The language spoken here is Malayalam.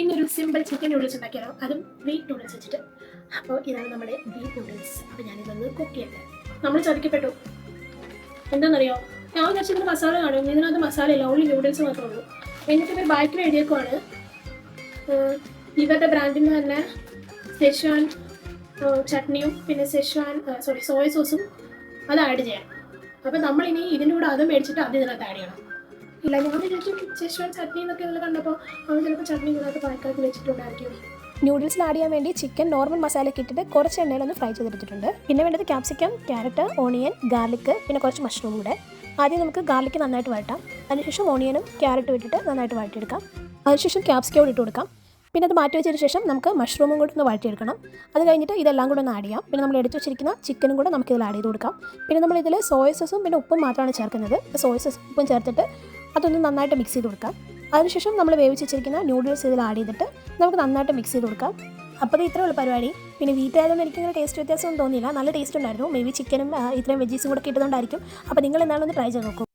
ഇന്നൊരു സിമ്പിൾ ചിക്കൻ നൂഡിൽസ് ഉണ്ടാക്കിയാലോ, അതും വീറ്റ് നൂഡിൽസ് വെച്ചിട്ട്. അപ്പോൾ ഇതാണ് നമ്മുടെ വീറ്റ് നൂഡിൽസ്. അപ്പോൾ ഞാനിതൊന്ന് കുക്ക് ചെയ്യട്ടെ. നമ്മൾ ചതിക്കപ്പെട്ടു. എന്താണെന്നറിയോ, ഞാൻ വിചാരിച്ചിട്ട് മസാല കാണും, ഇതിനകത്ത് മസാല ഇല്ല, ഓൺലി നൂഡിൽസ് മാത്രമേ ഉള്ളൂ. എന്നിട്ട് ഇവർ ബാക്കിൽ എഴുതിയേക്കുവാണ് ഇവരുടെ ബ്രാൻഡിന് തന്നെ സെഷ്വാൻ ചട്നിയും പിന്നെ സോയ സോസും അത് ആഡ് ചെയ്യാം. അപ്പോൾ നമ്മളിനി ഇതിൻ്റെ കൂടെ അതും മേടിച്ചിട്ട് അത് ഇതിനകത്ത് ആഡ് ചെയ്യണം. ഇല്ല, ഞാൻ വിചാരിച്ചു സെഷ്വാൻ ചട്നി എന്നൊക്കെ ഇതിൽ കണ്ടപ്പോൾ അവൻ ചിലപ്പോൾ ചട്നി ഇതിനകത്ത് പായ്ക്കാക്കി വെച്ചിട്ടുണ്ടായിരിക്കും. നൂഡിൽസിൽ ആഡ് ചെയ്യാൻ വേണ്ടി ചിക്കൻ നോർമൽ മസാലയൊക്കെ ഇട്ടിട്ട് കുറച്ച് എണ്ണയിലൊന്ന് ഫ്രൈ ചെയ്തെടുത്തിട്ടുണ്ട്. പിന്നെ വേണ്ടത് ക്യാപ്സിക്കം, ക്യാരറ്റ്, ഓണിയൻ, ഗാർലിക്, പിന്നെ കുറച്ച് മഷ്റൂം കൂടെ. ആദ്യം നമുക്ക് ഗാർലിക്ക് നന്നായിട്ട് വഴട്ടാം. അതിനുശേഷം ഓണിയനും ക്യാരറ്റും ഇട്ടിട്ട് നന്നായിട്ട് വഴറ്റിയെടുക്കാം. അതിനുശേഷം ക്യാപ്സിക്കം ഇട്ട് കൊടുക്കാം. പിന്നെ അത് മാറ്റി വെച്ചതിന് ശേഷം നമുക്ക് മഷ്റൂമും കൂടെ ഒന്ന് വഴറ്റിയെടുക്കണം. അത് കഴിഞ്ഞിട്ട് ഇതെല്ലാം കൂടെ ഒന്ന് ആഡ് ചെയ്യാം. പിന്നെ നമ്മൾ എടുത്ത് വെച്ചിരിക്കുന്ന ചിക്കനും കൂടെ നമുക്ക് ഇതിൽ ആഡ് ചെയ്ത് കൊടുക്കാം. പിന്നെ നമ്മളിതിൽ സോയ സോസും പിന്നെ ഉപ്പും മാത്രമാണ് ചേർക്കുന്നത്. സോയ സോസും ഉപ്പും ചേർത്തിട്ട് അതൊന്ന് നന്നായിട്ട് മിക്സ് ചെയ്ത് കൊടുക്കാം. അതിനുശേഷം നമ്മൾ വേവിച്ച് വെച്ചിരിക്കുന്ന നൂഡിൽസ് ഇതിൽ ആഡ് ചെയ്തിട്ട് നമുക്ക് നന്നായിട്ട് മിക്സ് ചെയ്ത് കൊടുക്കാം. അപ്പോൾ ഇത്രയേ ഉള്ളൂ പരിപാടി. പിന്നെ വീട്ടിൽ ആയതുകൊണ്ട് എനിക്കിങ്ങനെ ടേസ്റ്റ് വ്യത്യാസമൊന്നും തോന്നിയില്ല, നല്ല ടേസ്റ്റ് ഉണ്ടായിരുന്നു. മേ ബി ചിക്കനും ഇത്രയും വെജീസും കൂടെ ഇട്ടതുകൊണ്ടായിരിക്കും. അപ്പോൾ നിങ്ങൾ എന്നാലും ഒന്ന് ട്രൈ ചെയ്ത് നോക്കൂ.